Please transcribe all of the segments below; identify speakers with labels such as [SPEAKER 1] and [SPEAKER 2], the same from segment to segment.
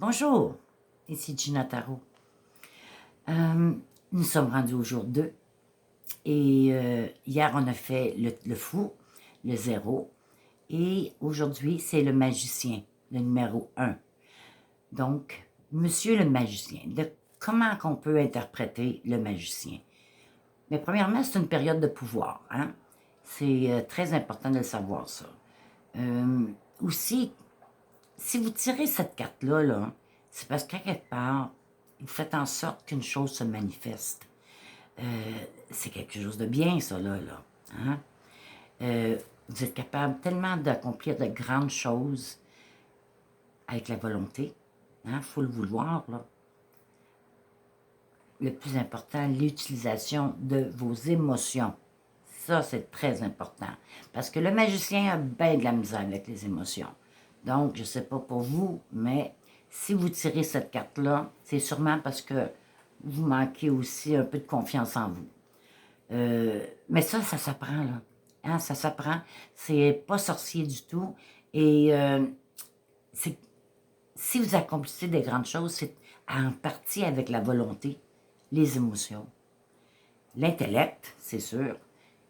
[SPEAKER 1] Bonjour, ici Gina Tarot. Nous sommes rendus au jour 2 et hier on a fait le fou, le 0 et aujourd'hui c'est le magicien, le numéro 1. Donc, monsieur le magicien, comment qu'on peut interpréter le magicien? Mais premièrement, c'est une période de pouvoir, hein? C'est très important de le savoir ça. Aussi, si vous tirez cette carte-là, c'est parce qu'à quelque part, vous faites en sorte qu'une chose se manifeste. C'est quelque chose de bien, ça, là. Hein? Vous êtes capable tellement d'accomplir de grandes choses avec la volonté. Hein? Faut le vouloir, là. Le plus important, l'utilisation de vos émotions. Ça, c'est très important. Parce que le magicien a bien de la misère avec les émotions. Donc, je ne sais pas pour vous, mais si vous tirez cette carte-là, c'est sûrement parce que vous manquez aussi un peu de confiance en vous. Mais ça s'apprend, là. Hein, ça s'apprend. C'est pas sorcier du tout. Et si vous accomplissez des grandes choses, c'est en partie avec la volonté, les émotions, l'intellect, c'est sûr,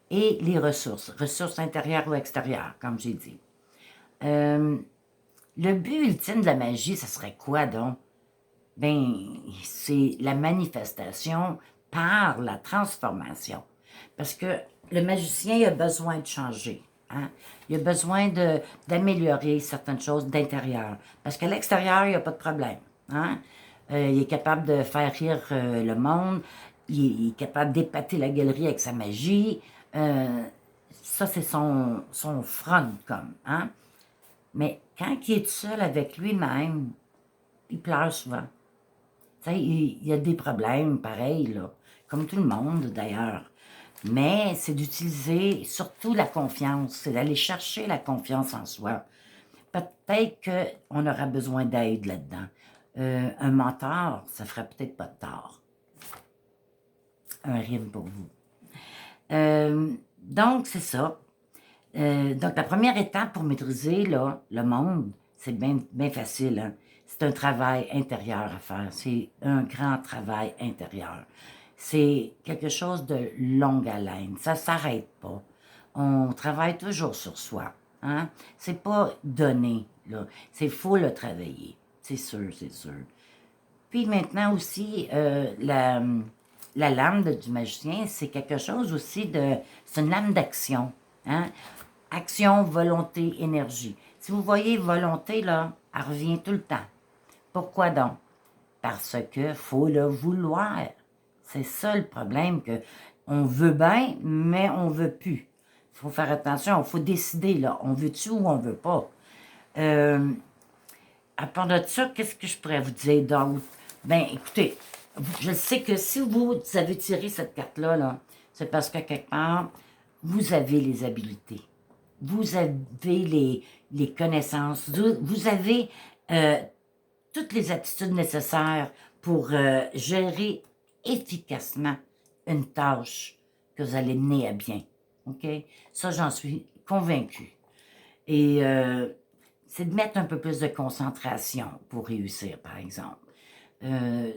[SPEAKER 1] et les ressources intérieures ou extérieures, comme j'ai dit. Le but ultime de la magie, ça serait quoi donc? Ben, c'est la manifestation par la transformation. Parce que le magicien il a besoin de changer. Hein? Il a besoin d'améliorer certaines choses d'intérieur. Parce qu'à l'extérieur, il n'y a pas de problème. Hein? Il est capable de faire rire le monde. Il est capable d'épater la galerie avec sa magie. Ça, c'est son front, comme. Hein? Mais quand il est seul avec lui-même, il pleure souvent. Tu sais, il y a des problèmes pareils, là, comme tout le monde d'ailleurs. Mais c'est d'utiliser surtout la confiance, c'est d'aller chercher la confiance en soi. Peut-être qu'on aura besoin d'aide là-dedans. Un mentor, ça ferait peut-être pas de tort. Un rime pour vous. Donc, c'est ça. Donc, la première étape pour maîtriser là, le monde, c'est bien facile. Hein? C'est un travail intérieur à faire. C'est un grand travail intérieur. C'est quelque chose de longue haleine. Ça ne s'arrête pas. On travaille toujours sur soi. Hein? C'est pas donné. C'est faut le travailler. C'est sûr, c'est sûr. Puis maintenant aussi, la lame du magicien, c'est quelque chose aussi de... C'est une lame d'action. Hein? Action, volonté, énergie. Si vous voyez volonté, là, elle revient tout le temps. Pourquoi donc? Parce que faut le vouloir. C'est ça le problème, que on veut bien, mais on veut plus. Il faut faire attention, il faut décider, là, on veut-tu ou on veut pas. À part de ça, qu'est-ce que je pourrais vous dire d'autre? Ben, écoutez, je sais que si vous avez tiré cette carte-là, c'est parce qu'à quelque part, vous avez les habiletés. Vous avez les connaissances. Vous avez toutes les attitudes nécessaires pour gérer efficacement une tâche que vous allez mener à bien. OK? Ça, j'en suis convaincue. Et c'est de mettre un peu plus de concentration pour réussir, par exemple.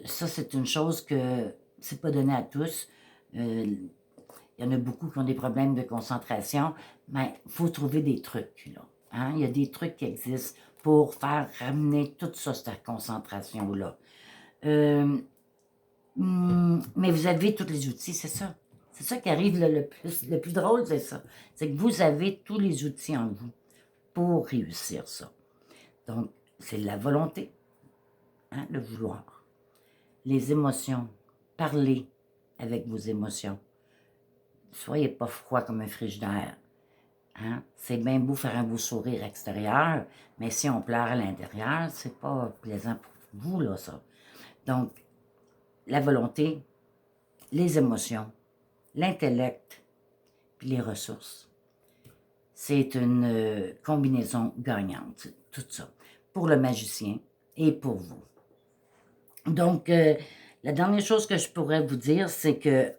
[SPEAKER 1] Ça, c'est une chose que c'est pas donné à tous. Il y en a beaucoup qui ont des problèmes de concentration, mais il faut trouver des trucs, là. Hein? Il y a des trucs qui existent pour faire ramener tout ça, cette concentration-là. Mais vous avez tous les outils, c'est ça. C'est ça qui arrive le plus drôle, c'est ça. C'est que vous avez tous les outils en vous pour réussir ça. Donc, c'est la volonté, hein, le vouloir. Les émotions. Parlez avec vos émotions. Soyez pas froid comme un frigidaire. Hein? C'est bien beau faire un beau sourire extérieur, mais si on pleure à l'intérieur, c'est pas plaisant pour vous, là, ça. Donc, la volonté, les émotions, l'intellect, puis les ressources. C'est une combinaison gagnante, tout ça, pour le magicien et pour vous. Donc, la dernière chose que je pourrais vous dire, c'est que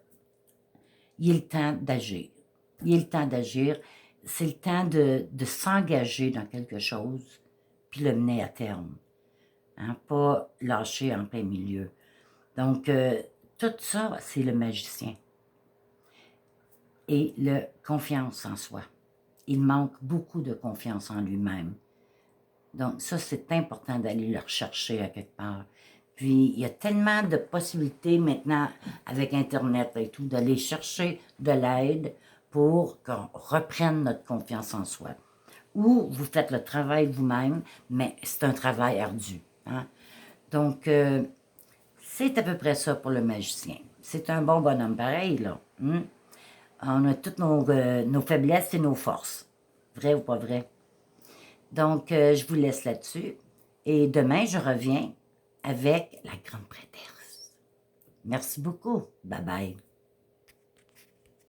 [SPEAKER 1] il est le temps d'agir. Il est le temps d'agir. C'est le temps de s'engager dans quelque chose, puis le mener à terme. Hein? Pas lâcher en plein milieu. Donc, tout ça, c'est le magicien. Et la confiance en soi. Il manque beaucoup de confiance en lui-même. Donc, ça, c'est important d'aller le rechercher à quelque part. Puis, il y a tellement de possibilités maintenant avec Internet et tout, d'aller chercher de l'aide pour qu'on reprenne notre confiance en soi. Ou vous faites le travail vous-même, mais c'est un travail ardu. Hein? Donc, c'est à peu près ça pour le magicien. C'est un bon bonhomme pareil, là. Hein? On a toutes nos faiblesses et nos forces. Vrai ou pas vrai? Donc, je vous laisse là-dessus. Et demain, je reviens avec la grande prêtresse. Merci beaucoup. Bye bye.